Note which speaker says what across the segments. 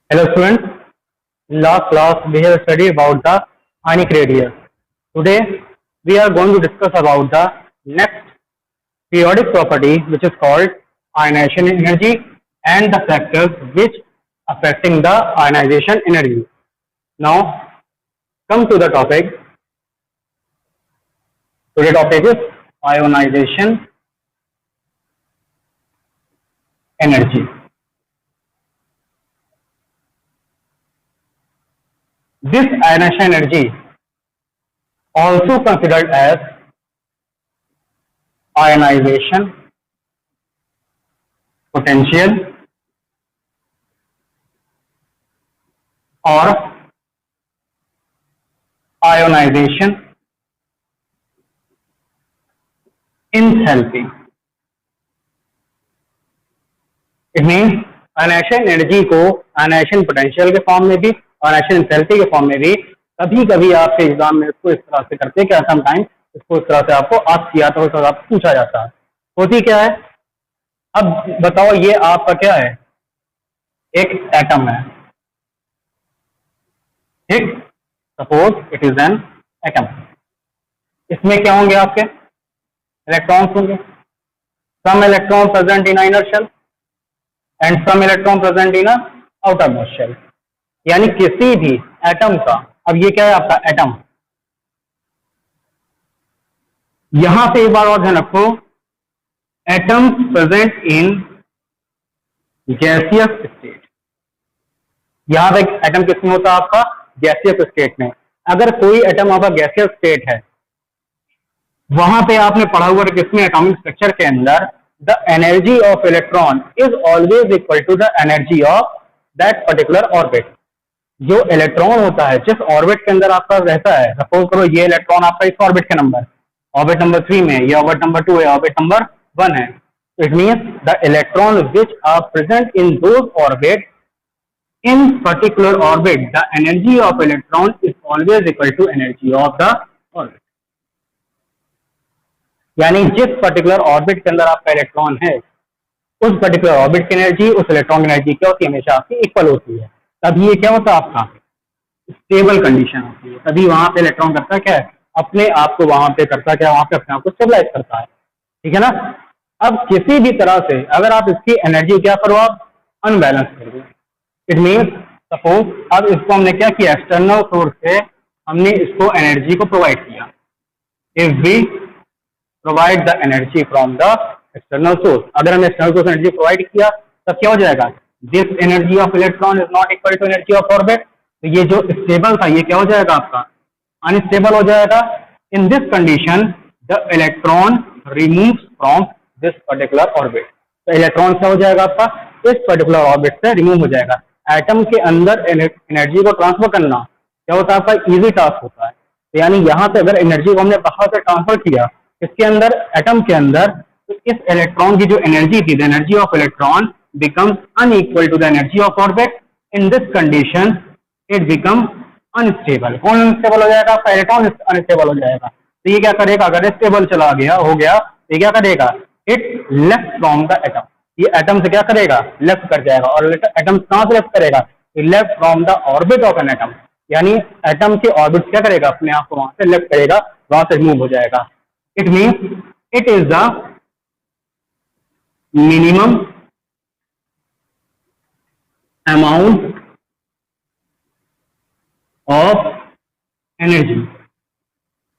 Speaker 1: Hello students, in last class we have studied about the ionic radius. Today we are going to discuss about the next periodic property which is called ionization energy and the factors which affecting the ionization energy. Now come to the topic. Today's topic is ionization energy. This ionization energy, also considered as ionization potential or ionization enthalpy. It means ionization energy को ionization potential के form में भी और ionization enthalpy के form में भी कभी कभी आपके एग्जाम में इसको इस तरह से करते हैं क्या समटाइम इसको इस तरह से आपको आस्क किया था, उस तरह आपको पूछा जाता है। होती क्या है, अब बताओ ये आपका क्या है, एक एटम है, ठीक, suppose it is an atom. इसमें क्या होंगे आपके इलेक्ट्रॉन्स होंगे, some electron present in inner shell and some electron present in outer most shell. यानी किसी भी एटम का, अब ये क्या है आपका एटम, यहां से एक बार और ध्यान रखो, atom present in gaseous state. यहां पे एटम किसमें होता है आपका गैसियस स्टेट में। अगर कोई एटम आपका गैसियस स्टेट है, वहां पे आपने पढ़ा हुआ है किसमें एटॉमिक स्ट्रक्चर के अंदर the energy of electron is always equal to the energy of that particular orbit. जो इलेक्ट्रॉन होता है जिस ऑर्बिट के अंदर आपका रहता है, सपोज करो ये इलेक्ट्रॉन आपका इस ऑर्बिट के नंबर ऑर्बिट नंबर 3 में, ये ऑर्बिट नंबर 2 है, ऑर्बिट नंबर 1 है। It means the electron which are present in those orbit in particular orbit the energy of electron is always equal to energy of the orbit. यानी जिस particular orbit के अंदर आपका electron है, उस particular orbit की energy उस electron की एनर्जी क्या होती है, हमेशा आपकी इक्वल होती है। तभी ये क्या होता है आपका स्टेबल कंडीशन होती है। तभी वहां पे इलेक्ट्रॉन करता क्या है, अपने आप को वहां पे करता क्या, वहां पे अपने आप को स्टेबलाइज करता है, ठीक है ना। अब किसी भी तरह से अगर आप इसकी एनर्जी क्या करो, आप अनबैलेंस कर दो, इट मीन्स सपोज अब इसको हमने क्या किया, एक्सटर्नल सोर्स से हमने इसको एनर्जी को प्रोवाइड किया। If we provide the energy from the external source, अगर हमने एक्सटर्नल सोर्स एनर्जी प्रोवाइड किया तब क्या हो जाएगा, this energy of electron is not equal to energy of orbit. तो ये जो स्टेबल था ये क्या हो जाएगा आपका अनस्टेबल हो जाएगा। In this condition the electron removes from this particular orbit. तो इलेक्ट्रॉन क्या हो जाएगा आपका इस पर्टिकुलर ऑर्बिट से रिमूव हो जाएगा। एटम के अंदर एनर्जी को ट्रांसफर करना क्या होता है आपका इजी टास्क होता है। तो यानी यहाँ से अगर एनर्जी को हमने बाहर से ट्रांसफर किया इसके अंदर एटम के अंदर, तो इस इलेक्ट्रॉन की जो एनर्जी थी, the energy of electron becomes unequal to the energy of orbit. In this condition it becomes unstable. कौन अनस्टेबल हो जाएगा आपका इलेक्ट्रॉन अनस्टेबल हो जाएगा। तो ये क्या करेगा, अगर स्टेबल चला गया हो गया तो ये क्या करेगा, it left from the atom. ये एटम से क्या करेगा, लेफ्ट कर जाएगा। और एटम कहां से लेफ्ट करेगा, left from the orbit of an atom. यानी एटम के ऑर्बिट क्या करेगा, अपने आप को वहां से लेफ्ट करेगा, वहां से रिमूव हो जाएगा। It means it is the minimum amount of energy.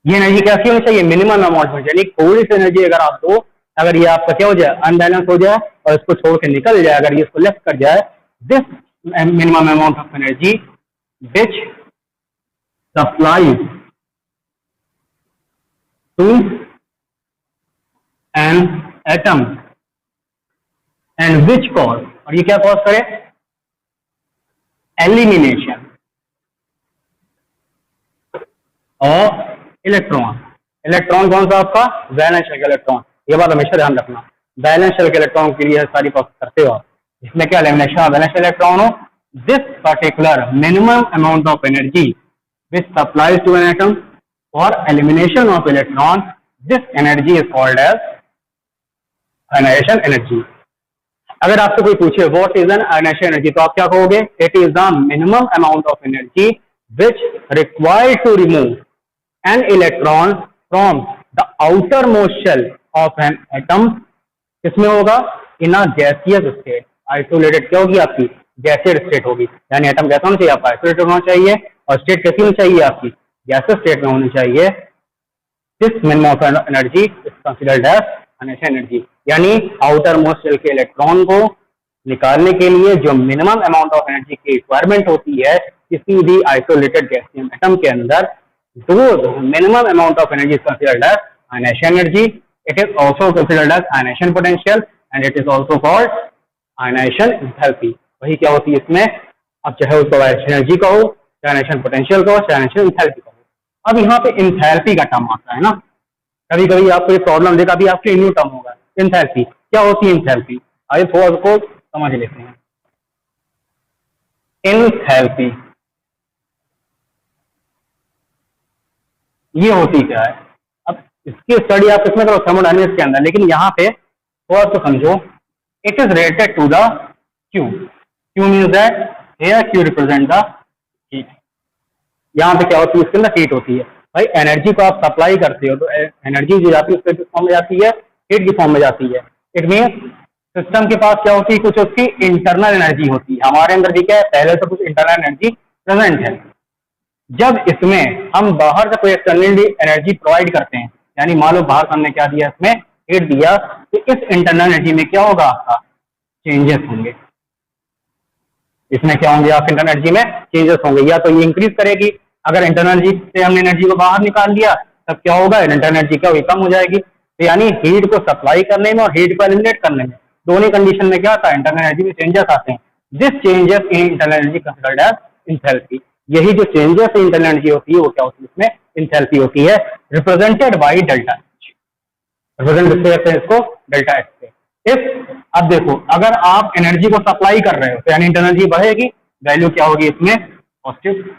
Speaker 1: ये एनर्जी कैसी होनी चाहिए, मिनिमम अमाउंट में, यानी थोड़ी सी एनर्जी अगर आप दो, अगर ये आपका क्या हो जाए अनबैलेंस हो जाए और इसको छोड़ के निकल जाए, अगर ये इसको लेफ्ट कर जाए, this minimum amount of energy which supplies to an atom and which cause, और ये क्या कॉज करे, एलिमिनेशन ऑफ इलेक्ट्रॉन। इलेक्ट्रॉन कौन सा आपका वैलेंस शेल का इलेक्ट्रॉन, ये बात हमेशा ध्यान रखना। वैलेंस शेल के इलेक्ट्रॉन के लिए सारी प्रोसेस करते हो, जिसमें क्या elimination of valence shell electron हो, this particular minimum amount of energy which supplies to an atom for elimination of electron, this energy is called as ionization energy. अगर आपसे कोई पूछे what is an ionisation energy, तो आप क्या कहोगे? It is the minimum amount of energy which required to remove an electron from the outer most shell of an atom. किसमें होगा? In a gaseous state. Isolated क्या होगी आपकी? Gaseous state होगी, यानी एटम कैसा होना चाहिए आपका? आइसोलेटेड होना चाहिए, और स्टेट कैसी होनी चाहिए आपकी? गैसियस स्टेट में होनी चाहिए। This minimum of energy is considered as ionization energy, यानी आउटर मोस्ट शेल के इलेक्ट्रॉन को निकालने के लिए जो मिनिमम अमाउंट ऑफ एनर्जी की रिक्वायरमेंट होती है किसी भी आइसोलेटेड गैसियस एटम के अंदर, दो minimum amount of energy is considered as ionization energy. It is also considered as ionization potential and it is also called ionization enthalpy। वही क्या होती है इसमें? अब चाहे उसको ionization energy कहो, चाहे ionization potential कहो, चाहे ionization enthalpy कहो। अब यहाँ पे enthalpy का टर्म आता है ना, कभी कभी आपको ये प्रॉब्लम देगा, अभी आपके न्यू टर्म होगा enthalpy। क्या होती है enthalpy? आइए थोड़ा उसको समझ लेते हैं। enthalpy ये होती क्या है? इसकी स्टडी आप इसमें करो थर्मोडायनेमिक्स के अंदर, लेकिन यहाँ पे थोड़ा सा समझो। It is related to the Q. Q means that here Q represent the heat. यहाँ पे क्या होती है? इसके अंदर हीट होती है। भाई एनर्जी को आप सप्लाई करते हो तो एनर्जी जो जाती है उसके फॉर्म में जाती है, हीट की फॉर्म में जाती है। इट मीन्स सिस्टम के पास क्या होती है? कुछ उसकी इंटरनल एनर्जी होती है। हमारे अंदर भी क्या है? पहले से कुछ इंटरनल एनर्जी प्रेजेंट है। जब इसमें हम बाहर से कोई एक्सटर्नल एनर्जी प्रोवाइड करते हैं, यानी मान लो बाहर हमने क्या दिया? इसमें हीट दिया, तो इस इंटरनल एनर्जी में क्या होगा? आपका चेंजेस होंगे। इसमें क्या होंगे? आप इंटरनल एनर्जी में चेंजेस होंगे, या तो ये इंक्रीज करेगी। अगर इंटरनल एनर्जी से हमने एनर्जी को बाहर निकाल दिया तब क्या होगा? इंटरनल एनर्जी क्या होगी? कम हो जाएगी। तो यानी हीट को सप्लाई करने में और हीट को एलिमिनेट करने में, दोनों कंडीशन में क्या आता है? इंटरनल एनर्जी में चेंजेस आते हैं। This changes in internal energy considered as enthalpy. यही जो चेंजेस इन इंटरनल एनर्जी होती है वो क्या होती है? इसमें एंथैल्पी होती है, represented by delta H. Represent करते हैं इसको डेल्टा एच से। इफ अब देखो, अगर आप एनर्जी को सप्लाई कर रहे हो तो यानी इंटरनल एनर्जी बढ़ेगी, वैल्यू क्या होगी इसमें? पॉजिटिव।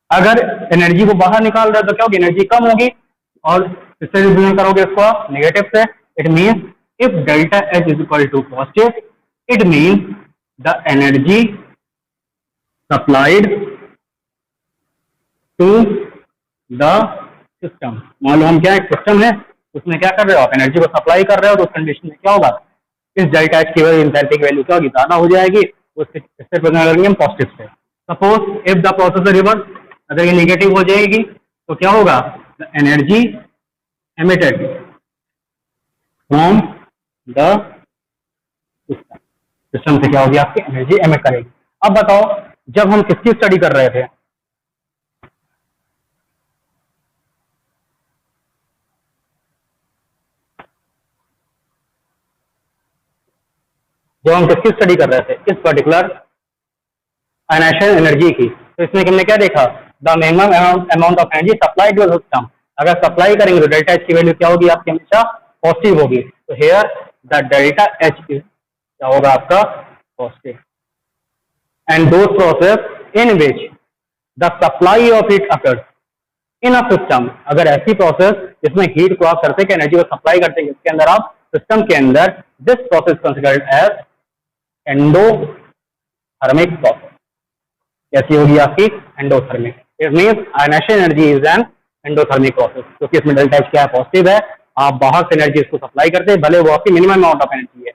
Speaker 1: अगर एनर्जी को बाहर निकाल रहे हो तो क्या होगी? एनर्जी कम होगी, और इससे रिप्रेजेंट करोगे इसको आप नेगेटिव से। It means if delta H is equal to positive, it means the energy supplied to the system. मान लो हम क्या एक सिस्टम है, उसमें क्या कर रहे हो आप? एनर्जी को सप्लाई कर रहे हो, तो उस कंडीशन में क्या होगा? इस डेल्टा एच की वजह एंथैल्पी की वैल्यू क्या होगी? ज्यादा हो जाएगी। उससे हम पॉजिटिव से। Suppose if the process reverse, अगर ये नेगेटिव हो जाएगी तो क्या होगा? The energy emitted from the system. System से क्या होगी? आपकी एनर्जी एमिट करेगी। अब बताओ, जब हम किसकी स्टडी कर रहे थे? जब हम किसकी स्टडी कर रहे थे? इस पर्टिकुलर आयनाइजेशन एनर्जी की। तो इसमें हमने क्या देखा? The minimum amount of energy supplied to the system. अगर सप्लाई करेंगे तो डेल्टा एच की वैल्यू क्या होगी? आपकी हमेशा पॉजिटिव होगी। तो here the delta H is क्या होगा? आपका positive. And those process in which the supply of heat occurs in a system. अगर ऐसी प्रोसेस जिसमें हीट को आप करते हैं, एनर्जी को सप्लाई करते हैं, इसके अंदर आप सिस्टम के अंदर, this process considered as endothermic process. कैसी होगी आपकी? Endothermic. It means ionization energy is an endothermic process, क्योंकि इसमें डेल्टा एच क्या है? पॉजिटिव है। आप बाहर से एनर्जी इसको सप्लाई करते हैं, भले वो आपकी मिनिमम अमाउंट ऑफ एनर्जी है।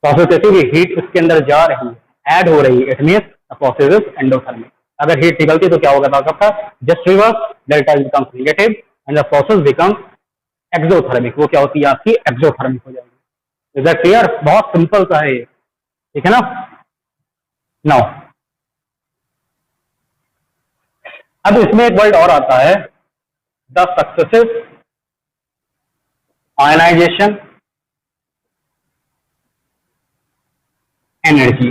Speaker 1: प्रोसेस कैसी होगी? हीट इसके अंदर जा रही है, ऐड हो रही है। It means the process is endothermic. अगर हीट निकलती तो क्या होगा? आपका just reverse, delta H becomes negative and the process becomes exothermic. वो क्या होती है? आपकी एक्सोथर्मिक हो जाएगी। Is that clear? बहुत सिंपल सा है, ठीक है ना? नाउ अब इसमें एक वर्ड और आता है, द सक्सेसिव आयनाइजेशन एनर्जी।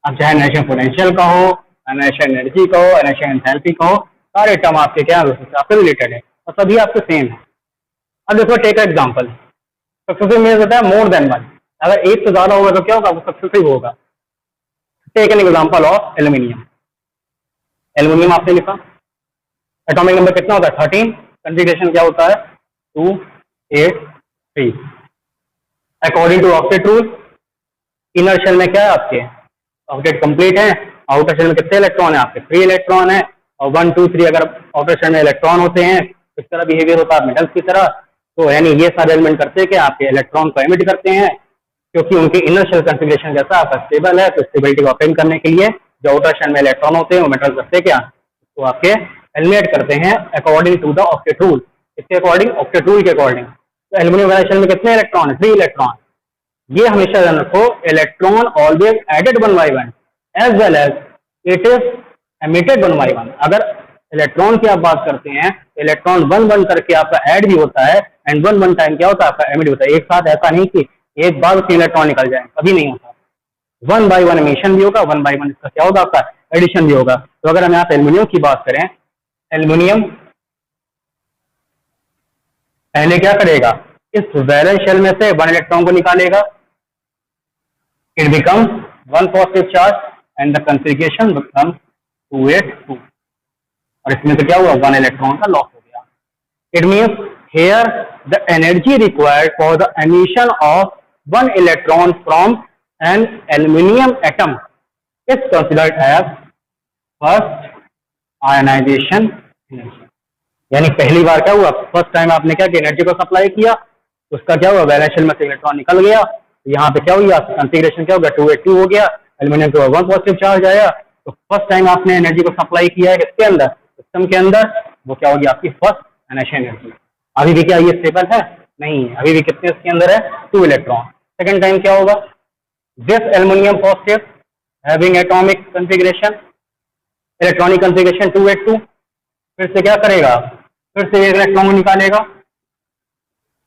Speaker 1: अब चाहे आयनाइजेशन पोटेंशियल का हो, आयनाइजेशन एनर्जी का हो, आयनाइजेशन एंथैल्पी का हो, सारे टर्म आपके क्या है? आपसे रिलेटेड है और सभी आपके सेम है। अब देखो, टेक एग्जांपल। सक्सेसिव मीन्स होता है मोर देन वन। अगर एक से ज्यादा होगा तो क्या होगा? वो सक्सेसिव होगा। Take an example of aluminium. Aluminium आपने लिखा, एटॉमिक नंबर कितना होता है? 13। कंफिगरेशन क्या होता है? 2, 8, 3। According to octet rule inner shell में क्या है आपके ऑर्बिट कंप्लीट है, आउटर शेल में कितने इलेक्ट्रॉन है आपके 3 इलेक्ट्रॉन है, और 1 2 3 अगर आउटर शेल में इलेक्ट्रॉन होते हैं इस तरह बिहेवियर होता है मेटल्स की तरह। तो यानी ये सारे एलिमेंट करते हैं कि आपके इलेक्ट्रॉन को एमिट करते हैं, क्योंकि उनके इनर शेल कॉन्फ़िगरेशन जैसा आपका स्टेबल है, तो स्टेबिलिटी को ऑब्टेन करने के लिए जो आउटर शेल में इलेक्ट्रॉन होते हैं वो मेटल करते हैं क्या, तो आपके एलिमिनेट करते हैं according to the octet rule. इसके अकॉर्डिंग ऑक्टेट रूल के अकॉर्डिंग। तो एल्यूमिनियम वाले शेल में कितने इलेक्ट्रॉन है 3 इलेक्ट्रॉन। ये हमेशा ध्यान रखो, electron always added 1 by 1 as well as it is emitted 1 by 1। अगर इलेक्ट्रॉन की आप बात करते हैं, इलेक्ट्रॉन 1 1 करके आपका ऐड भी होता है एंड 1 1 टाइम क्या होता है आपका एमिट होता है। एक साथ ऐसा नहीं कि एक बार उसके इलेक्ट्रॉन निकल जाए, कभी नहीं होता। 1 by 1 एमिशन भी होगा, 1 by 1 इसका क्या होगा आपका एडिशन भी होगा। तो अगर हम यहाँ पे एल्यूमिनियम की बात करें, एल्यूमिनियम पहले क्या करेगा, इस वैलेंस शेल में से 1 इलेक्ट्रॉन को निकालेगा, it becomes 1 positive charge and the configuration becomes 282। और इसमें तो क्या हुआ 1 इलेक्ट्रॉन का लॉस हो गया। It means here the energy required for the emission of 1 electron from an aluminium atom is considered as first ionization energy. यानी पहली बार क्या हुआ, फर्स्ट टाइम आपने क्या किया, एनर्जी को सप्लाई किया, उसका क्या हुआ वैलेंस शेल में से इलेक्ट्रॉन निकल गया, यहाँ पे क्या हुआ कॉन्फ़िगरेशन क्या हो गया 282 हो गया, एल्यूमिनियम के 1 पॉजिटिव चार्ज आया। तो फर्स्ट टाइम आपने एनर्जी को सप्लाई किया है किसके अंदर, सिस्टम के अंदर, वो क्या होगी आपकी फर्स्ट आयनाइजेशन एनर्जी। अभी भी क्या ये स्टेबल है, नहीं, अभी भी कितने इसके अंदर है 2 इलेक्ट्रॉन। सेकेंड टाइम क्या होगा, this aluminium positive having atomic configuration electronic configuration 282, फिर से क्या करेगा, फिर से एक इलेक्ट्रॉन को निकालेगा,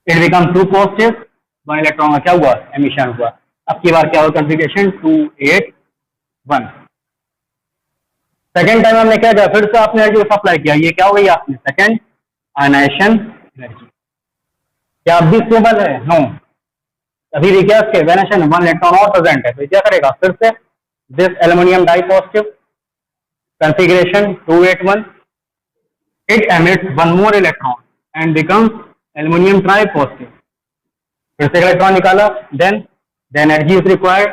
Speaker 1: इट बिकम 2 पॉजिटिव, 1 इलेक्ट्रॉन का क्या हुआ एमिशन हुआ। अब की बार क्या हुआ कॉन्फ़िगरेशन 281। सेकेंड टाइम हमने क्या किया, फिर से आपने एनर्जी को सप्लाई किया, ये क्या हो गई आपने सेकेंड आयनाइजेशन एनर्जी। क्या अब भी स्टेबल है, नो, अभी भी क्या इसके वैलेंस शेल 1 इलेक्ट्रॉन और प्रेजेंट है। तो क्या करेगा, फिर से this aluminium di positive configuration 281, it emits 1 more electron and becomes aluminum tripositive। फिर से इलेक्ट्रॉन निकाला, then the energy is required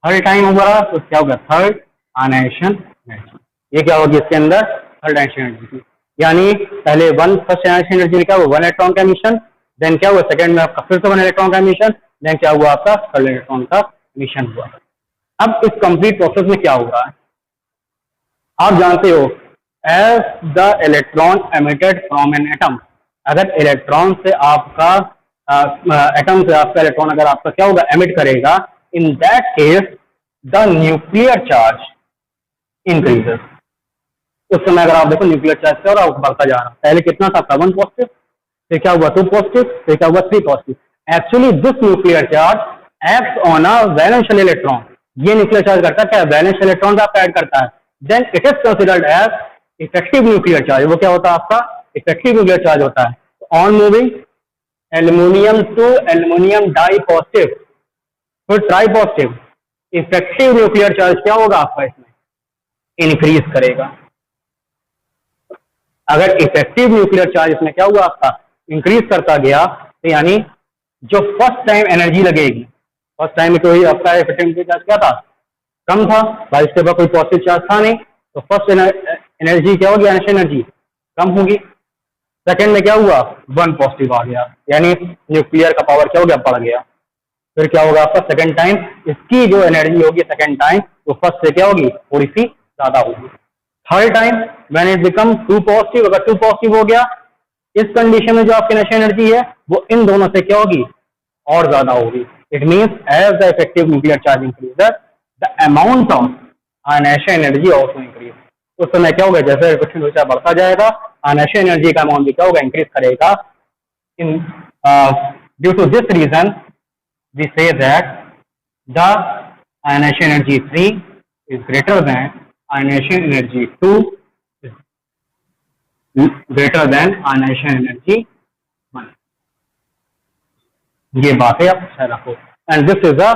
Speaker 1: third time होगा, तो क्या होगा थर्ड आयनाइजेशन एनर्जी। ये क्या होगी इसके अंदर थर्ड आयनाइजेशन एनर्जी। यानी पहले फर्स्ट आयनाइजेशन एनर्जी क्या हुआ 1 इलेक्ट्रॉन का एमिशन, देन क्या हुआ सेकंड में आपका फिर से 1 इलेक्ट्रॉन का एमिशन, देन क्या हुआ आपका थर्ड इलेक्ट्रॉन का एमिशन हुआ। अब इस कंप्लीट प्रोसेस में क्या हो रहा है आप जानते हो, as the electron emitted from an atom, अगर इलेक्ट्रॉन से आपका एटम से आपका इलेक्ट्रॉन अगर आपका क्या होगा एमिट करेगा, in that case the nuclear charge increases. उस समय अगर आप देखो न्यूक्लियर चार्ज क्या हो रहा बढ़ता जा रहा, पहले कितना था 1 पॉजिटिव, फिर क्या हुआ 2 पॉजिटिव, फिर क्या हुआ 3 positive. Actually this nuclear charge acts on a valence shell electron. ये न्यूक्लियर चार्ज करता है क्या वैलेंस शेल इलेक्ट्रॉन का ऐड करता है, then it is considered as effective nuclear charge. वो क्या होता है आपका इफेक्टिव न्यूक्लियर चार्ज होता है। On moving aluminium to aluminium di positive फिर tri positive, effective nuclear charge क्या होगा आपका इसमें इंक्रीज करेगा। अगर इफेक्टिव न्यूक्लियर चार्ज इसमें क्या हुआ आपका इंक्रीज करता गया, तो यानी जो फर्स्ट टाइम एनर्जी लगेगी, फर्स्ट टाइम में कोई आपका इफेक्टिव न्यूक्लियर चार्ज क्या था कम था भाई, इसके बाद कोई पॉजिटिव चार्ज था नहीं, तो फर्स्ट एनर्जी क्या होगी आयनाइजेशन एनर्जी कम होगी। सेकंड में क्या हुआ 1 पॉजिटिव आ गया, यानी न्यूक्लियर का पावर क्या हो गया बढ़ गया। फिर क्या होगा आपका सेकंड टाइम इसकी जो एनर्जी होगी सेकंड टाइम वो फर्स्ट से क्या होगी थोड़ी सी ज्यादा होगी। Third time when it become 2 positive, अगर 2 पॉजिटिव हो गया इस कंडीशन में जो आपकी आयनाइजेशन एनर्जी है वो इन दोनों से क्या होगी और ज्यादा होगी। It means as the effective nuclear charge increases the amount of ionization energy also increase. उस समय क्या होगा जैसे इफेक्टिव न्यूक्लियर चार्ज बढ़ता जाएगा आयनाइजेशन एनर्जी का अमाउंट भी क्या होगा इंक्रीज करेगा। In due to this reason we say that the ionization energy 3 is greater than ionization energy 2 is greater than ionization energy 1। ये बात है आप ख्याल रखो। And this is a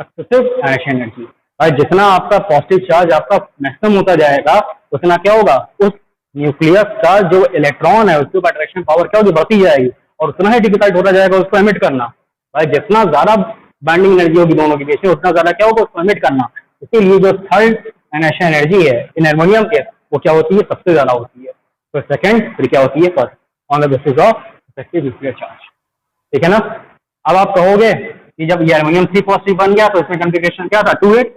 Speaker 1: successive ionization energy। और जितना आपका पॉजिटिव चार्ज आपका मैक्सिमम होता जाएगा उतना क्या होगा उस न्यूक्लियस का जो इलेक्ट्रॉन है उसके ऊपर अट्रैक्शन पावर क्या होगी बढ़ती जाएगी और उतना ही डिफिकल्ट होता जाएगा उसको एमिट करना। भाई जितना ज्यादा बाइंडिंग एनर्जी होगी दोनों के बीच में, उतना ज्यादा क्या होगा उसको एमिट करना। इसीलिए जो थर्ड आयनाइजेशन एनर्जी है इन एल्युमिनियम के, वो क्या होती है, सबसे ज्यादा होती है। तो सेकंड, फिर क्या होती है first, on the basis of effective nuclear charge. ठीक है ना। अब आप कहोगे कि जब ये एल्युमिनियम 3 पॉजिटिव बन गया तो इसमें कॉन्फ़िगरेशन क्या था, 2-8।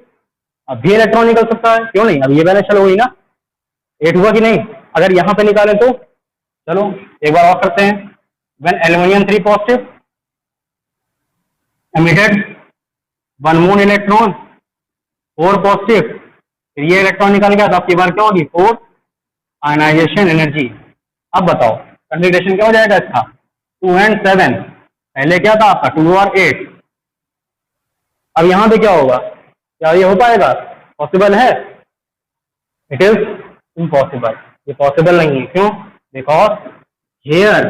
Speaker 1: अब भी इलेक्ट्रॉन निकल सकता है, क्यों नहीं, अब ये बैलेंस चलो हुई ना, 8 हुआ कि नहीं। अगर यहां पे निकालें तो चलो एक बार और करते हैं। When aluminium 3 positive emitted 1 more electron, 4 positive, फिर ये इलेक्ट्रॉन निकल गया तो आपकी बार क्या होगी, 4 आयनाइजेशन एनर्जी। अब बताओ कॉन्फ़िगरेशन क्या हो जाएगा इसका, 2 and 7। पहले क्या था आपका 2 और 8। अब यहां पे क्या होगा, क्या ये हो पाएगा, पॉसिबल है, इट इज इम्पॉसिबल, ये पॉसिबल नहीं है। क्यों, because here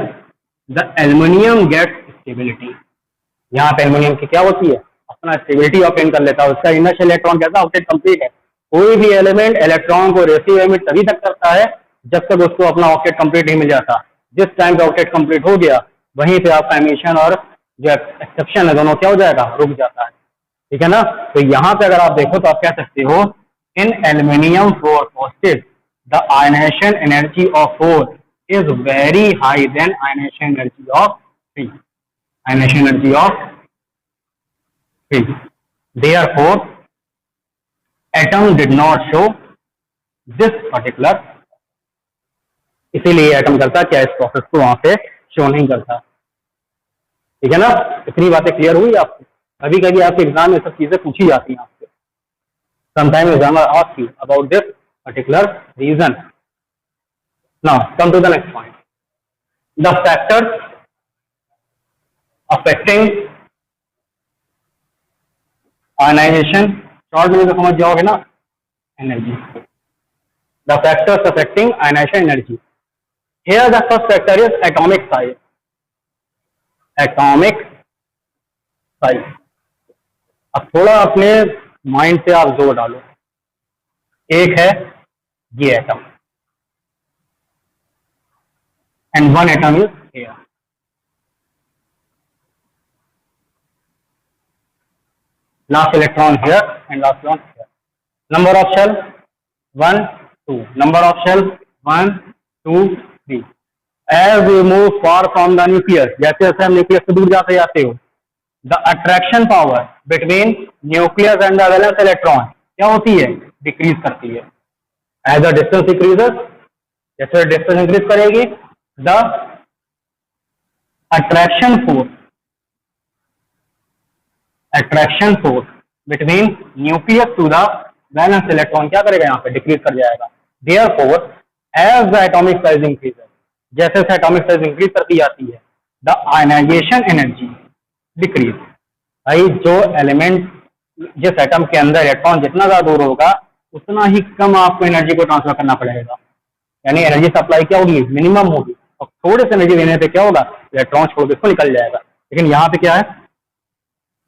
Speaker 1: the aluminium gets stability. यहाँ पे एल्युमिनियम की क्या होती है, अपना स्टेबिलिटी ऑब्टेन कर लेता है, उसका इनर्शियल इलेक्ट्रॉन कैसा, ऑक्टेट कंप्लीट है। कोई भी एलिमेंट इलेक्ट्रॉन को रिसीव एमिट तभी तक करता है जब तक उसको अपना ऑक्टेट कंप्लीट नहीं मिल जाता। जिस टाइम पे ऑक्टेट कंप्लीट हो गया वहीं पे आपका एमिशन और जो एक्सेप्शन है दोनों क्या हो जाएगा, रुक जाता है। ठीक है ना। तो यहाँ पे अगर आप देखो तो आप कह सकते हो in aluminium 4 positive the ionization energy of 4 is very high then ionization energy of 3। Ionization energy of 3। Therefore, atom did not show this particular, इसीलिए एटम करता क्या, इस प्रोसेस को वहां पे शो नहीं करता। ठीक है ना। इतनी बातें क्लियर हुई आपको। कभी कभी आपके एग्जाम में सब चीजें पूछी जाती हैं आपसे, sometime examiner ask you about this particular reason. Now come to the next point, the factors affecting ionization. Short में तो समझ जाओगे ना, energy, the factors affecting ionization energy. Here the first factor is atomic size. Atomic size. अब थोड़ा अपने mind से आप जोर डालो। एक है ये atom and one atom is here. Last electron here and last one here. Number of shell 1, 2. Number of shell 1, 2, 3. As we move far from the nucleus, जैसे जैसे हम न्यूक्लियस से दूर जाते जाते हो, the attraction power between nucleus and the valence electron क्या होती है, डिक्रीज करती है। As the distance increases, जैसे distance increase करेगी, the attraction force between nucleus to the valence electron क्या करेगा, यहाँ पे डिक्रीज कर जाएगा। Therefore, as the atomic size increases, जैसे जैसे एटॉमिक साइज इंक्रीज करती जाती है, the ionization energy डिक्रीज। भाई जो एलिमेंट, जिस एटम के अंदर इलेक्ट्रॉन जितना ज्यादा दूर होगा उतना ही कम आपको एनर्जी को ट्रांसफर करना पड़ेगा, यानी एनर्जी सप्लाई क्या होगी, मिनिमम होगी। और थोड़े से एनर्जी देने पे क्या होगा, इलेक्ट्रॉन छोड़ के इसको निकल जाएगा। लेकिन यहाँ पे क्या है,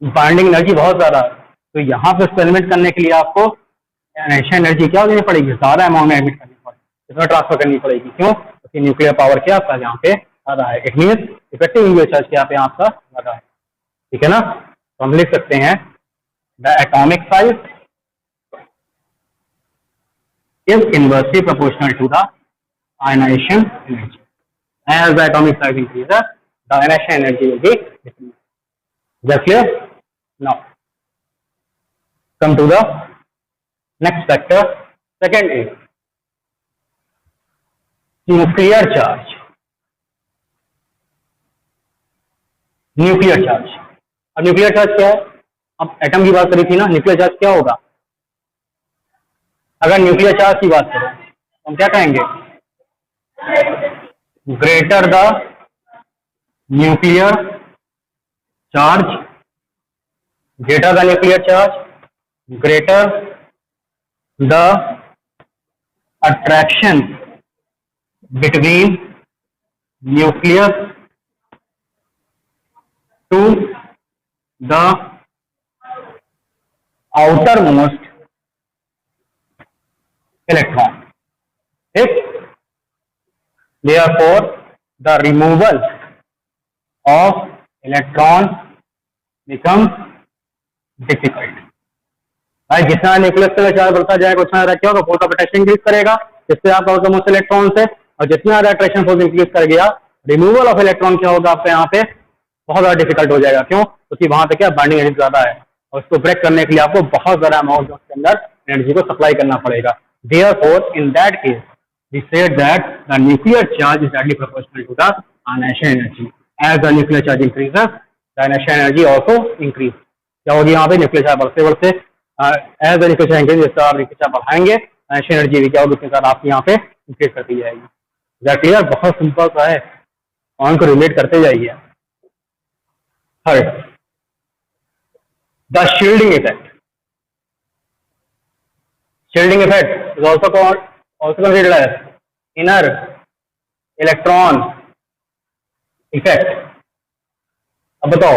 Speaker 1: बाइंडिंग एनर्जी बहुत ज्यादा है, तो यहाँ पे एक्सपेरिमेंट करने के लिए आपको एनर्जी क्या देनी पड़ेगी, ज्यादा अमाउंट में एमिट करनी पड़ेगी, इसमें ट्रांसफर करनी पड़ेगी। क्यों, क्योंकि न्यूक्लियर पावर क्या आपका यहाँ पे ज्यादा है। It means effective nuclear charge क्या पे आपका ज्यादा है। ठीक है ना। तो हम लिख सकते हैं the atomic size is inversely proportional to the ionization energy. As the atomic size increases the ionization energy will be decrease. Just clear? Now, come to the next factor. Second is nuclear charge. Nuclear charge. अब nuclear charge क्या है, अब atom की बात करी थी ना, nuclear charge क्या होगा। अगर न्यूक्लियर चार्ज की बात करें तो हम क्या कहेंगे, greater the nuclear charge, greater the nuclear charge, greater the attraction between nucleus to the outermost electron. Therefore, the removal of electron becomes difficult. भाई जितना न्यूक्लियस का चार्ज बढ़ता जाएगा उतना ज्यादा क्या होगा, फोर्स ऑफ अट्रैक्शन इंक्रीज करेगा, जिससे आपका होगा मोस्ट इलेक्ट्रॉन से, और जितना ज्यादा अट्रैक्शन फोर्स इंक्रीज कर गया, रिमूवल ऑफ इलेक्ट्रॉन क्या होगा आपका यहाँ पे बहुत ज्यादा डिफिकल्ट हो जाएगा। क्यों? क्योंकि वहां पे क्या बाइंडिंग एनर्जी ज्यादा है, और उसको ब्रेक करने के लिए आपको बहुत ज्यादा अमाउंट उसके अंदर एनर्जी को सप्लाई करना पड़ेगा। Therefore in that case we said that the nuclear charge is directly proportional to the ionization energy. As the nuclear charge increases, the ionization energy also increase. क्या होगी यहाँ पे, न्यूक्लियर चार्ज बढ़ते बढ़ते as the nuclear charge increase, जिस तरह आप nuclear charge बढ़ाएंगे ionization एनर्जी भी क्या होगी उसके साथ आपकी यहाँ पे इंक्रीज करती जाएगी। क्लियर? बहुत सिंपल सा है, ऑन को रिलेट करते जाइए। Third, the shielding effect. Shielding effect is also considered as inner electron effect। अब बताओ,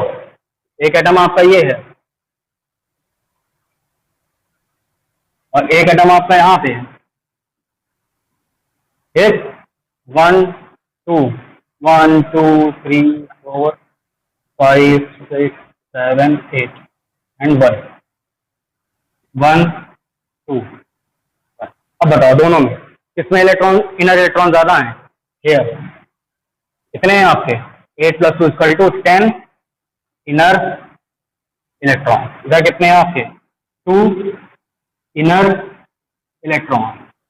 Speaker 1: एक एटम आपका ये है और एक एटम आपका यहाँ पे है, ठीक? 1 2 1 2 3 4 5 6 7 8 एंड 1 2। अब बताओ दोनों में किसमें इलेक्ट्रॉन, इनर इलेक्ट्रॉन ज्यादा है? हेयर। कितने हैं आपके? 8 + 2 = 10 इनर इलेक्ट्रॉन। इधर कितने हैं आपके? 2 इनर इलेक्ट्रॉन।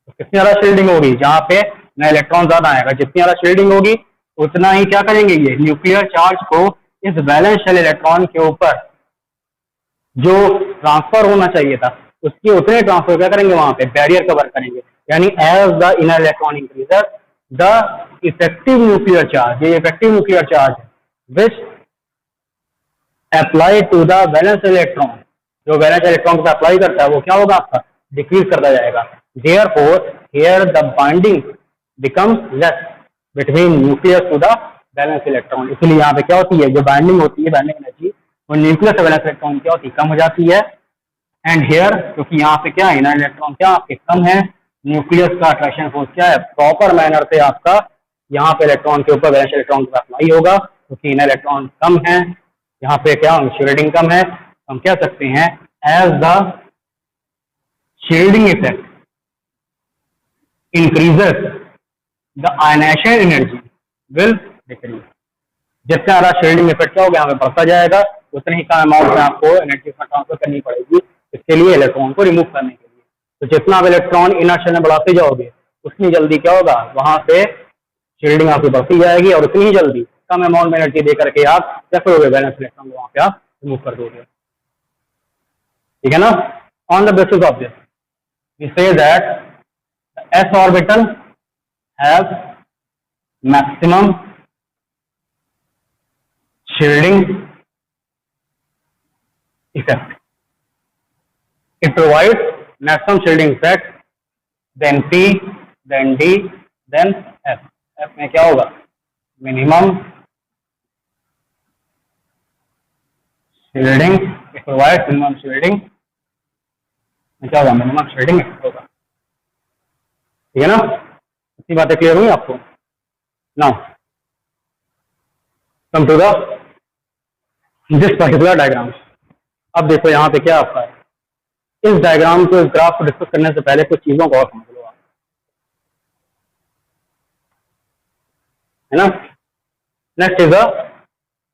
Speaker 1: तो कितनी ज्यादा शील्डिंग होगी? जहां पे ना इलेक्ट्रॉन ज्यादा आएगा, जितनी ज्यादा शील्डिंग होगी उतना ही क्या करेंगे, ये न्यूक्लियर चार्ज को इस वैलेंस शेल इलेक्ट्रॉन के ऊपर जो ट्रांसफर होना चाहिए था उसके उतने ट्रांसफर क्या करेंगे, वहां पे बैरियर कवर करेंगे। यानी as the inner electron increases the effective nuclear charge, ये effective nuclear charge which apply to the valence electron, जो वैलेंस इलेक्ट्रॉन को अप्लाई करता है वो क्या होगा आपका, डिक्रीज करता जाएगा। Therefore here the binding becomes less between nucleus to the valence electron. इसलिए यहाँ पे क्या होती है, जो बाइंडिंग होती है, बाइंडिंग एनर्जी वो न्यूक्लियस वैलेंस इलेक्ट्रॉन क्या होती है, कम हो जाती है। एंड हेयर क्योंकि यहाँ पे क्या है, इनर इलेक्ट्रॉन क्या आपके कम है, न्यूक्लियस का अट्रैक्शन फोर्स क्या है, प्रॉपर मैनर से आपका यहाँ पे इलेक्ट्रॉन के ऊपर वैलेंस इलेक्ट्रॉन का अप्लाई होगा, क्योंकि इनर इलेक्ट्रॉन कम है, यहाँ पे क्या शील्डिंग कम है। हम कह सकते हैं as the shielding effect increases the ionization energy will decrease. जितना ज्यादा शील्डिंग इफेक्ट क्या होगा यहाँ पे बढ़ता जाएगा, उतने ही कम अमाउंट में आपको एनर्जी ट्रांसफर करनी पड़ेगी इसके लिए, इलेक्ट्रॉन को रिमूव करने के लिए। तो जितना आप इलेक्ट्रॉन इनर शेल में बढ़ाते जाओगे उतनी जल्दी क्या होगा, वहां पे शील्डिंग आपकी बढ़ती जाएगी और उतनी ही जल्दी कम अमाउंट में एनर्जी दे करके आप क्या करोगे, बैलेंस इलेक्ट्रॉन को वहां पे आप रिमूव कर दोगे। ठीक है ना? On the basis of this we say that s orbital have maximum shielding effect. It provides maximum shielding effect, then P, then D, then F. F में क्या होगा, minimum shielding. It provides minimum shielding. क्या होगा, minimum shielding effect होगा। ठीक है ना? इतनी बातें क्लियर हुई आपको? Now come to the this particular diagram. अब देखो यहाँ पे क्या आपका है, इस डायग्राम को, इस ग्राफ को डिस्कस करने से पहले कुछ चीजों को और समझ लो आप, है ना? Next is the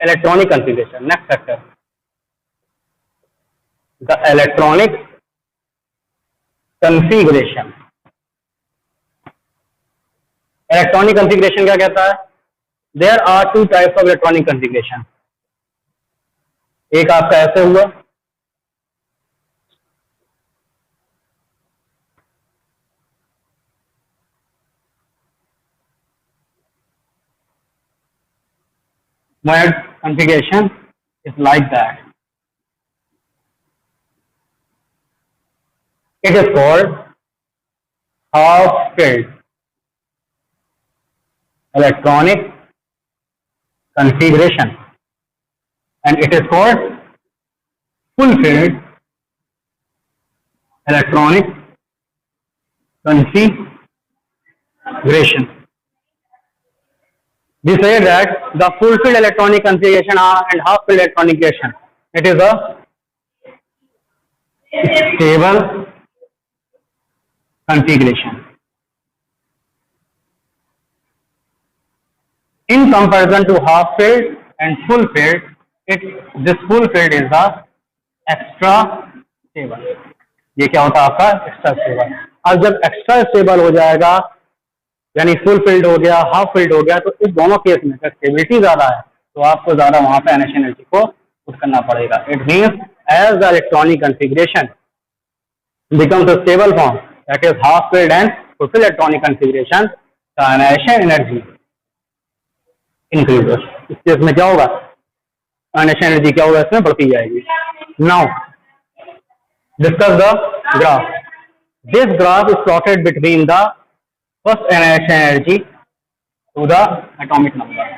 Speaker 1: electronic configuration. Next factor, the electronic configuration. Electronic configuration क्या कहता है? There are 2 types of electronic configuration. एक आपका ऐसे हुआ, where configuration is like that. It is called half-filled electronic configuration, and it is called full-filled electronic configuration. We say that the full-filled electronic configuration and half-filled electronic configuration, it is a stable configuration. In comparison to half filled and full filled, this full filled is the extra stable. ये क्या होता है आपका extra stable. अब जब extra stable हो जाएगा यानी फुल फिल्ड हो गया, हाफ फिल्ड हो गया, तो इस दोनों केस में अगर स्टेबिलिटी ज्यादा है तो आपको ज्यादा वहां पे एनर्जी एनर्जी को पुट करना पड़ेगा. It means as the electronic configuration becomes a stable form, that is half filled and full electronic configuration, the ionization energy increases. इस केस में क्या होगा, ionization energy क्या होगा, इसमें बढ़ती जाएगी. Now discuss the graph. This graph is plotted between the first ionization energy to the atomic number.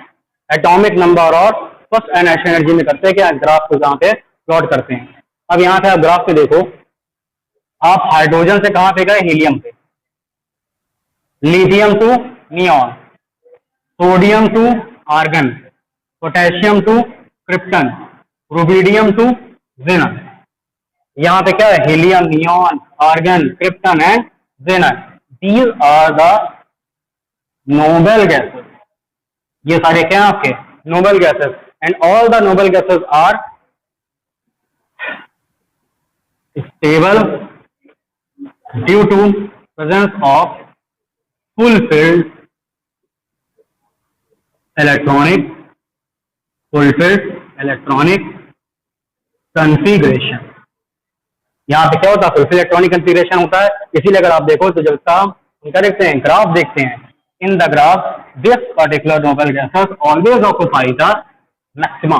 Speaker 1: Atomic number और first ionization energy में करते हैं क्या, ग्राफ को जहाँ पे प्लॉट करते हैं. अब यहाँ से आप ग्राफ पे देखो, आप हाइड्रोजन से कहां पे गए, हीलियम पे, lithium to neon, sodium to argon, potassium to krypton, rubidium to xenon. यहां पे क्या है, helium, neon, argon, krypton and xenon. These are the noble gases. ये सारे क्या हैं आपके noble gases, and all the noble gases are stable due to presence of fulfilled electronic configuration. यहाँ पे क्या होता है, फुलफिल इलेक्ट्रॉनिक कन्फिगरेशन होता है. इसीलिए अगर आप देखो तो जब हम क्या देखते हैं, ग्राफ देखते हैं, इन the graph this particular noble gases always occupy the maxima.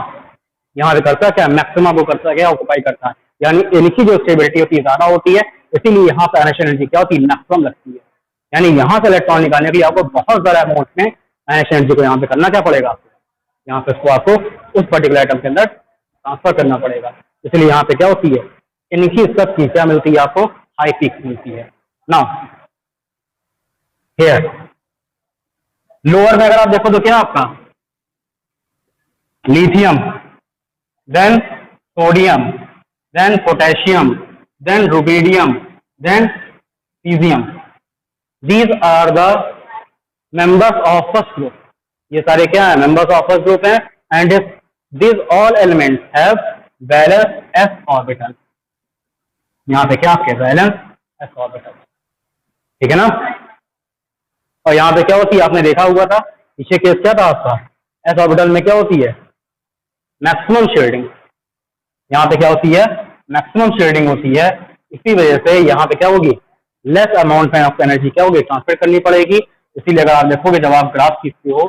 Speaker 1: यहाँ पे करता है क्या, मैक्सिमा को करता है क्या, ऑक्यूपाई करता है. यानी इनकी जो स्टेबिलिटी होती है ज्यादा होती है, इसीलिए यहाँ पे ionization एनर्जी क्या होती है, मैक्सिमम लगती है. यानी यहाँ से इलेक्ट्रॉन निकालने के लिए आपको बहुत ज्यादा अमाउंट में ionization एनर्जी को यहाँ पे करना क्या पड़ेगा, आपको यहाँ पे इसको आपको उस पर्टिकुलर आइटम के अंदर ट्रांसफर करना पड़ेगा. इसलिए यहाँ पे क्या होती है, इनकी सब की क्या मिलती है, आपको हाई पीक मिलती है. नाउ हियर लोअर में अगर आप देखो तो क्या आपका lithium, then sodium, then potassium, then rubidium, then cesium. These are the members of first group. ये सारे क्या है, members of first group हैं, and these all elements have valence s orbital. यहाँ पे क्या आपके valence s orbital, ठीक है ना. और यहाँ पे क्या होती है, आपने देखा हुआ था पीछे केस क्या था आपका, s orbital में क्या होती है, मैक्सिमम शील्डिंग. यहाँ पे क्या होती है, मैक्सिमम शील्डिंग होती है. इसी वजह से यहाँ पे क्या होगी, लेस अमाउंट में आपको एनर्जी क्या होगी, ट्रांसफर करनी पड़ेगी. इसीलिए अगर आप देखोगे जब आप ग्राफ खींचते हो,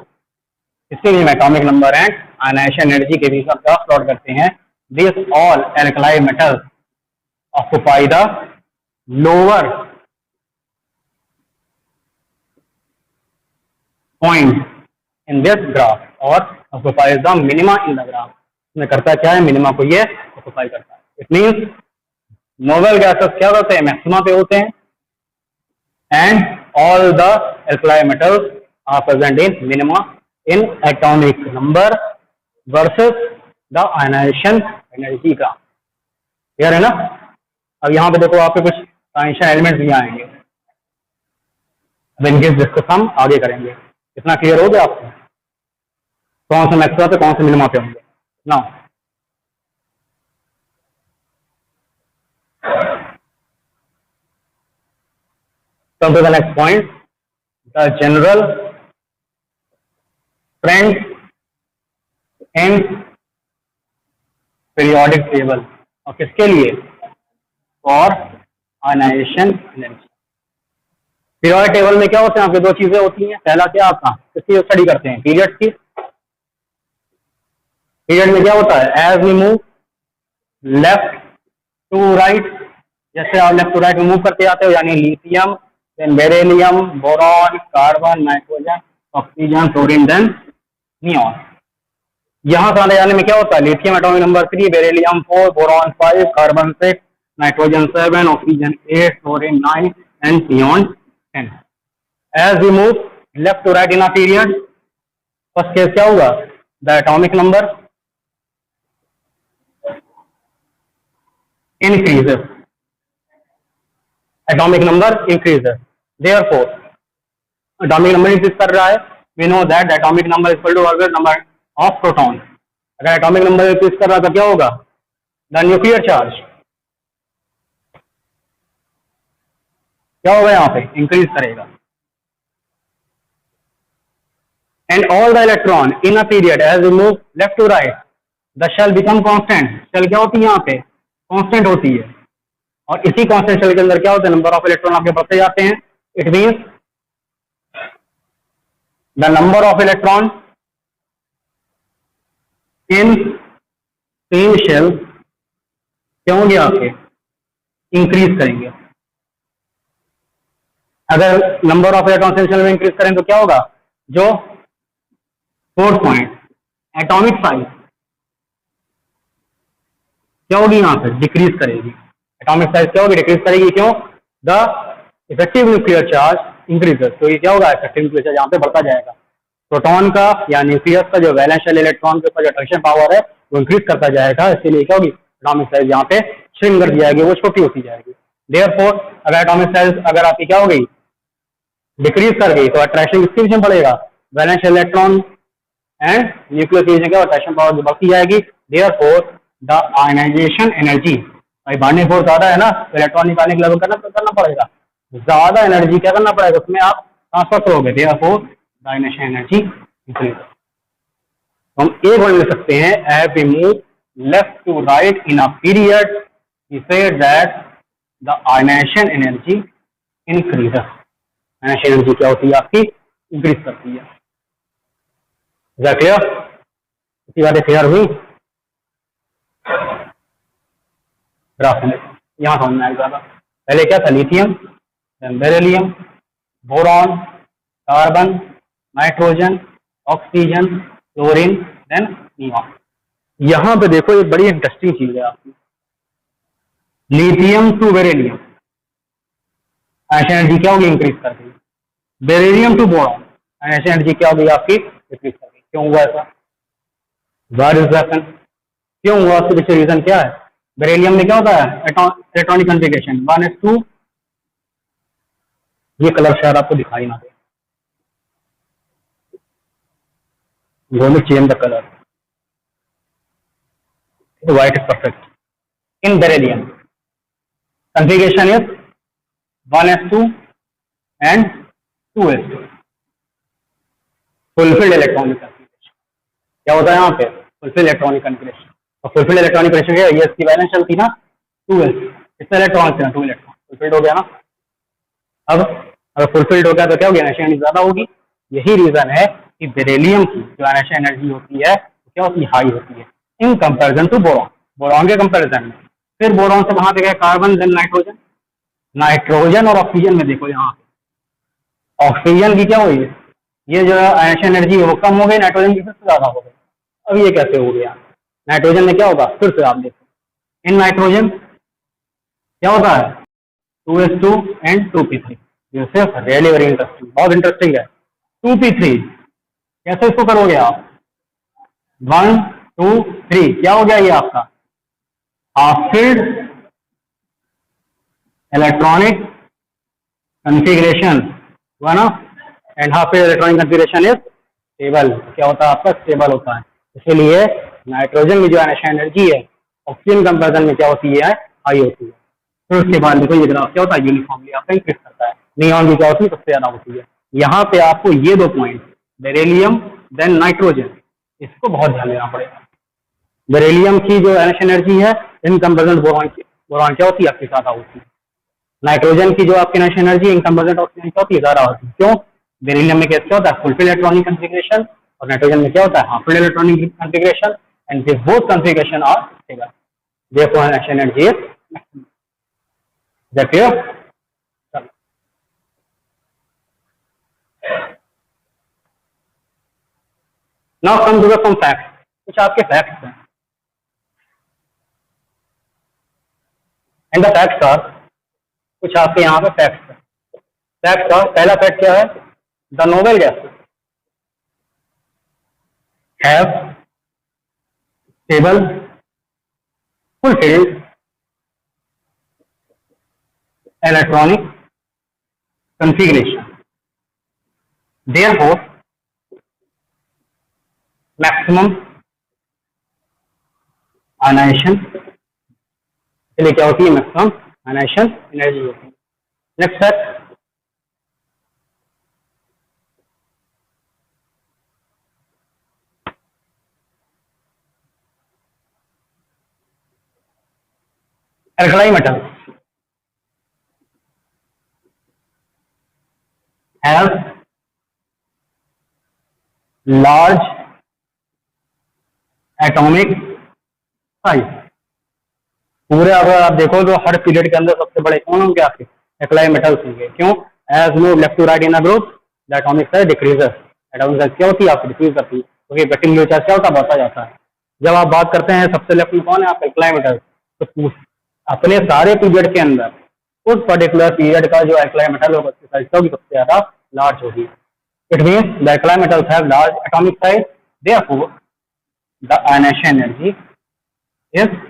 Speaker 1: इसके भी atomic number and ionization energy के भी सब ग्राफ प्लॉट करते हैं. This all alkali metals occupy the lower point in this graph और occupies the minima in the graph. में करता क्या है, मिनिमा को ये ऑक्यूपाई करता है. इट मींस नोबल गैसेस क्या होते हैं, मैक्सिमा पे होते हैं, and all the alkali metals are present in minima in atomic number versus the ionization energy का. क्लियर है ना. अब यहाँ पे देखो आपके कुछ आयनाइजेशन एलिमेंट्स भी आएंगे, अब इनके डिस्कस हम आगे करेंगे. इतना क्लियर हो गया आपको, कौन से मैक्सिमा पे कौन से मिनिमा पे होंगे. Now, come to the next point, the general trend in periodic table. और किसके लिए, और आयनाइजेशन एनर्जी. पीरियोडिक टेबल में क्या होते हैं आपके, दो चीजें होती हैं. पहला क्या आपका, किसकी स्टडी करते हैं, पीरियड्स की. पीरियड में क्या होता है, as we move left to right, जैसे आप लेफ्ट टू राइट में मूव करते जाते हो, यानी lithium, then beryllium, boron, carbon, nitrogen, oxygen, fluorine, then neon. यहां से आने जाने में क्या होता है, lithium atomic number 3, beryllium 4, boron 5, carbon 6, nitrogen 7, oxygen 8, fluorine 9 and neon 10. As we move left to right in a period, first case क्या होगा, the atomic number increases. Atomic number increases, therefore atomic number increase कर रहा है, we know that atomic number is equal to orbital number of proton. अगर atomic number increase कर रहा है तो क्या होगा, द न्यूक्लियर चार्ज क्या होगा, यहाँ पे इंक्रीज करेगा। And all the electron in a period as we move left to right the shell become constant. Shell क्या होती है, यहाँ पे कांस्टेंट होती है, और इसी कांस्टेंट शेल के अंदर क्या होता है, नंबर ऑफ इलेक्ट्रॉन आपके बढ़ते जाते हैं। It means the number of electron in same shell क्या होंगे, आपके इंक्रीज करेंगे। अगर number of electron same shell में इंक्रीज करें तो क्या होगा, जो फोर्थ पॉइंट एटॉमिक साइज क्या होगी, यहाँ पे डिक्रीज करेगी। एटॉमिक साइज क्या होगी, डिक्रीज करेगी। क्यों, the effective nuclear charge increases. तो ये क्या होगा, इफेक्टिव न्यूक्लियर चार्ज यहाँ पे बढ़ता जाएगा। प्रोटॉन का या न्यूक्लियस का जो वैलेंस शेल इलेक्ट्रॉन के ऊपर जो अट्रैक्शन पावर है वो इंक्रीज करता जाएगा, इसीलिए क्या होगी, एटॉमिक साइज यहाँ पे श्रिंक कर दी जाएगी, वो छोटी होती जाएगी। देयरफॉर अगर एटॉमिक साइज अगर आपकी क्या हो गई, डिक्रीज कर गई, तो अट्रैक्शन किसके बीच में बढ़ेगा, valence shell electron and nucleus के बीच में क्या अट्रैक्शन पावर बढ़ती जाएगी। देयरफॉर द आयनाइजेशन एनर्जी, भाई बाइंडिंग फोर्स ज्यादा है ना, तो इलेक्ट्रॉन निकालने के लिए करना पड़ेगा, ज्यादा एनर्जी क्या करना पड़ेगा, उसमें आप ट्रांसफर करोगे। Therefore the ionization energy increase. हम एक वर्ड ले सकते हैं, as we move left to right in a period we say that the ionization energy increase. Ionization energy क्या होती है, आपकी इंक्रीज करती है। क्लियर, इसी बातें क्लियर हुई। ग्राफ यहाँ समझ में आएगा। पहले क्या था, lithium, then beryllium, boron, carbon, nitrogen, oxygen, chlorine, then neon. यहाँ पे देखो एक बड़ी इंटरेस्टिंग चीज है आपकी, lithium to beryllium ionization energy क्या होगी, इंक्रीज कर गई। Beryllium to boron ionization energy क्या होगी, आपकी डिक्रीज कर गई। क्यों हुआ ऐसा, व्हाट इज द रीजन, क्यों हुआ, उसके पीछे रीजन क्या है। बेरिलियम में क्या होता है, इलेक्ट्रॉनिक कॉन्फ़िगरेशन 1s2, ये कलर शायद आपको दिखाई ना दे, gold change the colour, white is perfect. In beryllium configuration is 1s2 and 2s2, fulfilled electronic configuration. क्या होता है यहाँ पे, फुलफिल्ड इलेक्ट्रॉनिक कॉन्फ़िगरेशन। और फुलफिल्ड इलेक्ट्रॉनिक कॉन्फ़िगरेशन क्या है, ये इसकी वैलेंस चलती ना 2s, कितने इलेक्ट्रॉन थे, 2 इलेक्ट्रॉन, फुलफिल्ड हो गया ना। अब अगर फुलफिल्ड हो गया तो क्या हो गया, आयनाइजेशन एनर्जी ज्यादा होगी। यही रीजन है कि बेरिलियम की जो आयनाइजेशन एनर्जी होती है वो क्या होती है, हाई होती है in comparison to boron. Boron के कंपैरिजन में, फिर बोरॉन से वहां पे गया कार्बन, देन नाइट्रोजन। नाइट्रोजन और ऑक्सीजन में देखो, यहाँ ऑक्सीजन की क्या हुई, ये जो आयनाइजेशन एनर्जी है वो कम हो गई, नाइट्रोजन की फिर से ज्यादा हो गई। अब ये कैसे हो गया, नाइट्रोजन में क्या होगा, फिर से आप देखो, इन नाइट्रोजन क्या होता है 2s2 and 2p3। Really very interesting, बहुत इंटरेस्टिंग है। 2p3 कैसे इसको करोगे आप, 1 2 3 क्या हो गया ये आपका हाफ फिल्ड इलेक्ट्रॉनिक कॉन्फ़िगरेशन हुआ ना, and half filled electronic configuration is stable. क्या होता है आपका, स्टेबल होता है। इसीलिए नाइट्रोजन की जो आयनाइजेशन एनर्जी है ऑक्सीजन कंपैरिजन में क्या होती है, हाई होती है। फिर उसके बाद देखो ये ग्राफ क्या होता है, यूनिफॉर्मली आपका इंक्रीज करता है। नियॉन की क्या होती है, सबसे ज्यादा होती है। यहाँ पे आपको ये 2 पॉइंट बेरिलियम देन नाइट्रोजन, इसको बहुत ध्यान देना पड़ेगा। बेरिलियम की जो आयनाइजेशन एनर्जी है इन कंपैरिजन बोरॉन क्या होती है, आपकी ज्यादा होती है। नाइट्रोजन की जो आपकी ionization energy in comparison oxygen क्या होती है, ज्यादा होती है। क्यों, बेरिलियम में क्या होता है, फुलफिल्ड इलेक्ट्रॉनिक कॉन्फ़िगरेशन, और नाइट्रोजन में क्या होता है, half filled electronic configuration, and this both configuration are stable, therefore ionization energy is maximum. Is that clear? Now come to the some facts. कुछ आपके फैक्ट्स हैं, एंड द फैक्ट्स आर, कुछ आपके यहाँ पे फैक्ट्स हैं। फैक्ट्स आर, पहला fact क्या है, the noble gases have stable, fulfilled electronic configuration. Therefore, maximum ionization के लिए क्या होती है? मैक्सिमम आयनाइजेशन एनर्जी होती है. नेक्स्ट है alkali metals have large atomic size. पूरे अगर आप देखो तो हर पीरियड के अंदर सबसे बड़े कौन होंगे? आपके alkali metals होंगे. क्यों? As move left to right in a group, the atomic size decreases. Atomic size क्या होती है? आपकी डिक्रीज करती है, क्योंकि वेटिंग चार्ज क्या होता है? बढ़ता जाता है. जब आप बात करते हैं सबसे लेफ्ट में कौन है? आप alkali metals. तो अपने सारे पीरियड के अंदर उस पर्टिकुलर पीरियड का जो alkali metal होगा उसकी साइज होगी सबसे ज्यादा लार्ज होगी. It means the alkali metals have large atomic size, therefore the ionization energy is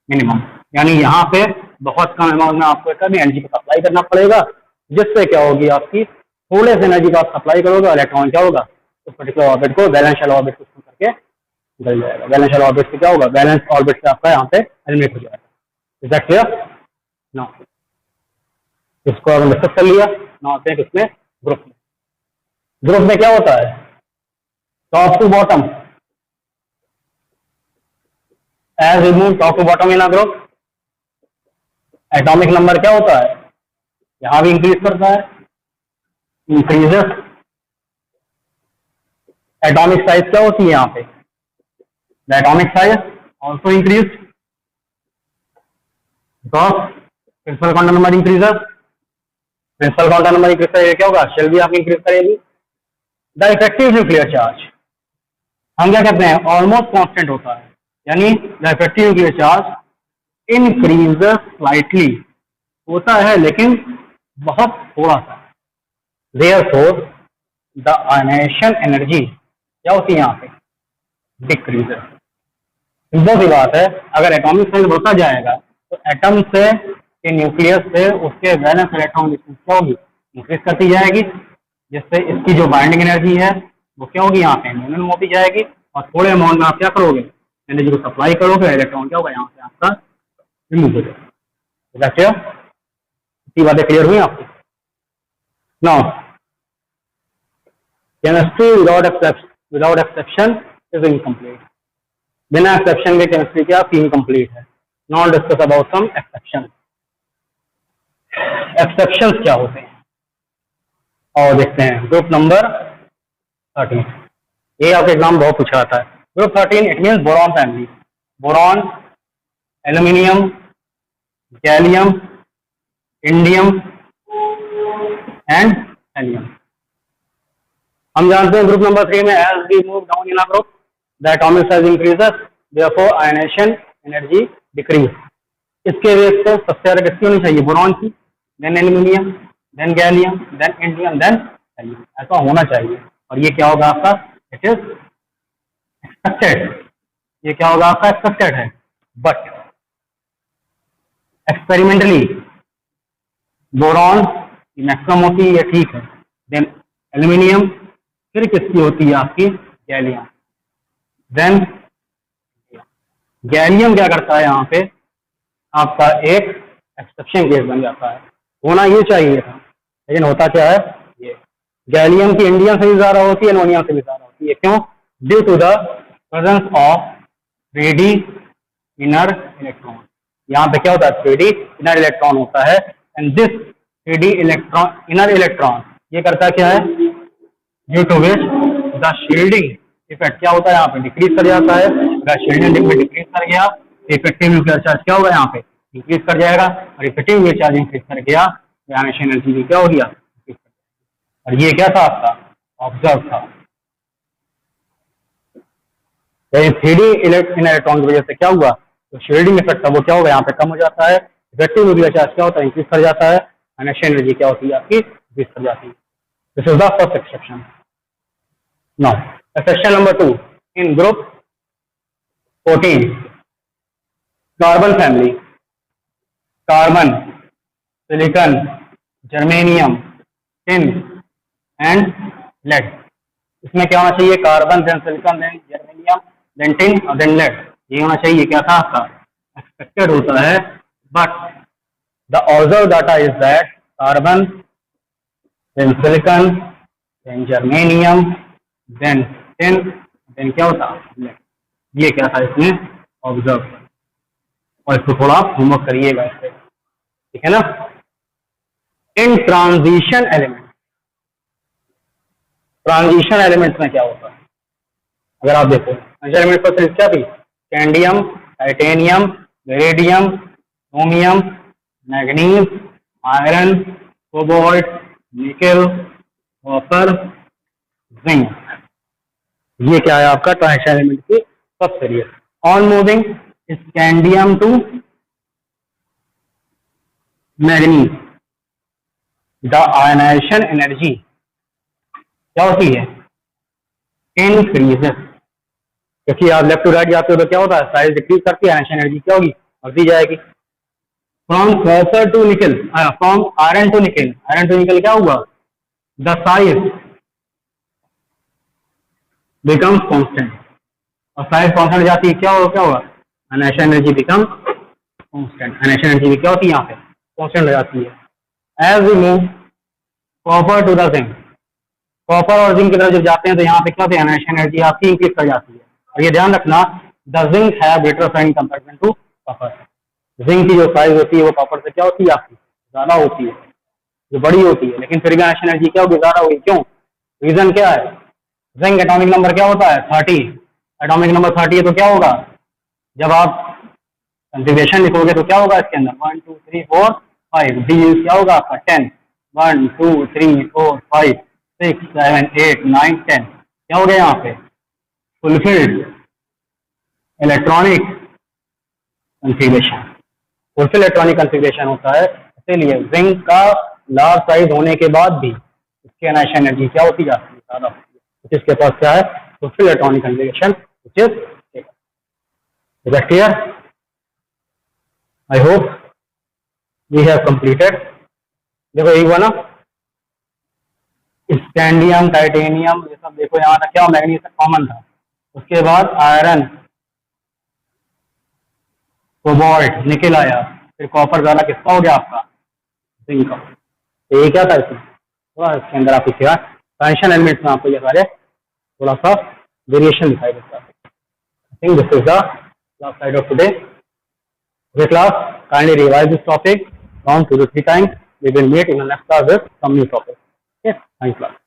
Speaker 1: minimum. यानी यहाँ पे बहुत कम अमाउंट में आपको कभी एनर्जी को सप्लाई करना पड़ेगा, जिससे क्या होगी? आपकी थोड़े से एनर्जी को आप सप्लाई करोगे, इलेक्ट्रॉन क्या होगा? उस पर्टिकुलर ऑर्बिट को वैलेंशियल ऑर्बिट को करके निकल जाएगा. वैलेंशियल ऑर्बिट से क्या होगा? वैलेंस ऑर्बिट से आपका यहाँ पे एलिमिनेट हो जाएगा. Is that clear? नो, इसको हमने डिस्कस कर लिया. नाउ आते हैं किसमें? ग्रुप में. ग्रुप में क्या होता है? Top to bottom. As we move top to bottom in a group, atomic number क्या होता है? यहां भी इंक्रीज करता है, इंक्रीजेस. एटॉमिक साइज क्या होती है यहाँ पे? The atomic size also increase because principal quantum number increases. Principal quantum number increase करेगा क्या होगा? शेल भी आपकी इंक्रीज करेगी. द इफेक्टिव न्यूक्लियर चार्ज हम क्या कहते हैं? ऑलमोस्ट कांस्टेंट होता है. यानी the effective nuclear charge increases slightly होता है, लेकिन बहुत थोड़ा सा. देयरफॉर द आयनाइजेशन एनर्जी क्या होती है यहाँ पे? डिक्रीजेस. सिंपल सी बात है, अगर एटॉमिक साइज बढ़ता जाएगा तो एटम से के न्यूक्लियस से उसके वैलेंस इलेक्ट्रॉन डिस्टेंस क्या होगी? इंक्रीज करती जाएगी, जिससे इसकी जो बाइंडिंग एनर्जी है वो क्या होगी? यहाँ पे मिनिमम होती जाएगी. और थोड़े अमाउंट में आप क्या करोगे? एनर्जी को सप्लाई करोगे, इलेक्ट्रॉन क्या होगा? यहाँ से आपका रिमूव हो जाएगा. इतनी बातें क्लियर हुई आपकी? Now chemistry without exception is incomplete. बिना एक्सेप्शन के केमिस्ट्री क्या? इनकम्प्लीट है. Not discuss about some exception. Exceptions क्या होते हैं और देखते हैं. ग्रुप नंबर 13, ये आपके एग्जाम बहुत पूछा जाता है. Group 13 it means boron family. Boron, aluminium, gallium, indium and helium. हम जानते हैं ग्रुप नंबर 3 में as we move down in a group the atomic size increases, therefore ionization energy decrease. इसके बेस पे सबसे ज्यादा किसकी होनी चाहिए? बोरॉन की, then aluminium, then gallium, then indium, then helium. ऐसा होना चाहिए. और ये क्या होगा आपका? It is expected. ये क्या होगा आपका? एक्सपेक्टेड है. बट एक्सपेरिमेंटली बोरॉन मैक्सिमम होती है, ठीक है. देन एल्यूमिनियम, फिर किसकी होती है? आपकी गैलियम. देन गैलियम क्या करता है? यहाँ पे आपका एक एक्सेप्शन केस बन जाता है. होना ये चाहिए था, लेकिन होता क्या है? ये गैलियम की इंडियम से भी ज्यादा होती है, एल्यूमिनियम से भी ज्यादा होती है. क्यों? Due to the presence of 3D inner electron. यहाँ पे क्या होता है? 3D इनर इलेक्ट्रॉन होता है. And this 3D electron inner electron ये करता क्या है? Due to which the shielding effect क्या होता है? यहाँ पे डिक्रीज कर जाता है. अगर शील्डिंग डिक्रीज कर गया, इफेक्टिव न्यूक्लियर चार्ज क्या होगा? यहाँ पे इंक्रीज कर जाएगा. और इफेक्टिव न्यूक्लियर चार्ज इंक्रीज कर गया, आयनाइजेशन एनर्जी भी क्या हो गया? और ये क्या था आपका? ऑब्जर्व था. 3D इलेक्ट्रॉन की वजह से क्या हुआ? तो शील्डिंग इफेक्ट था वो क्या होगा? यहाँ पे कम हो जाता है. इफेक्टिव न्यूक्लियर चार्ज क्या होता है? इंक्रीज कर जाता है. आयनाइजेशन एनर्जी क्या होती है? आपकी इंक्रीज कर जाती है. This is the first exception. Now exception number 2 in group 14 carbon family. Carbon silicon, germanium, tin and lead. इसमें क्या होना चाहिए? Carbon, then silicon, then germanium, then tin और देन लेड। ये होना चाहिए। क्या था आपका? एक्सपेक्टेड होता है, but the observe data is that carbon, then silicon, then germanium, then tin, then क्या होता? लेड। ये क्या था इसमें? ऑब्जर्व। और इसको थोड़ा होमवर्क करिएगा इससे, ठीक है ना? इन ट्रांजिशन एलिमेंट, ट्रांजिशन एलिमेंट्स में क्या होता है? अगर आप देखो एलिमेंट पर क्या थी? कैंडियम, टाइटेनियम, बेरिडियम, chromium, manganese, iron, cobalt, nickel, copper, zinc. ये क्या है आपका? ट्रांजिशन एलिमेंट की सब series. On moving is scandium to manganese. The ionization energy क्या होती है? इंक्रीजेस। क्योंकि आप लेफ्ट टू राइट जाते हो तो क्या होता है? साइज डिक्रीज करती है, आयनाइजेशन एनर्जी क्या होगी? बढ़ती जाएगी। From copper to nickel, from iron to nickel, iron to nickel क्या हुआ? The size becomes constant. और साइज कांस्टेंट जाती है, क्या होगा? Ionization energy become constant. Ionization energy क्या होती है? यहाँ पे कांस्टेंट हो जाती है। As we move copper to the zinc, copper और जिंक की तरफ जब जाते हैं तो यहाँ पे क्या होती है? आयनाइजेशन एनर्जी आपकी इंक्रीज कर जाती है। और ये ध्यान रखना, द जिंक है greater sign comparison to copper. Zinc की जो साइज होती है वो कॉपर से क्या होती है? आपकी ज्यादा होती है, जो बड़ी होती है। लेकिन फिर भी आयनाइजेशन एनर्जी क्या होगी? ज्यादा होगी। क्यों? रीजन क्या है? जिंक एटॉमिक नंबर क्या होता है? 30। एटॉमिक नंबर 30 है तो क्या होगा? जब आप कंफिगरेशन लिखोगे तो क्या होगा इसके अंदर? 1 2 3 4 5। डी क्या होगा आपका? 10। 1 2 3 4 5 6 7 8 9 10। क्या हो गया यहाँ पे? Fulfilled electronic configuration. Fulfil electronic configuration होता है। इसीलिए जिंक का लार्ज साइज होने के बाद भी इसकी आयनाइजेशन एनर्जी क्या होती जाती है? ज्यादा होती है। इसके पास क्या है? Fulfil electronic configuration, which is clear? I hope we have completed. देखो एक हुआ ना, स्कैंडियम, टाइटेनियम, ये सब देखो यहाँ तक क्या? मैग्नीज कॉमन था। उसके बाद आयरन, कोबाल्ट, निकेल आया, फिर कॉपर ज्यादा किसका हो गया आपका? जिंक का। तो ये क्या था इसमें? थोड़ा इसके अंदर आपको क्या ट्रांजिशन एलिमेंट्स में आपको ये सारे थोड़ा सा वेरिएशन दिखाई देता है। I think this is the last slide of today. Okay class, kindly revise this topic around 2 to 3 times. We will meet in the next class with some new topic. Okay, thanks class.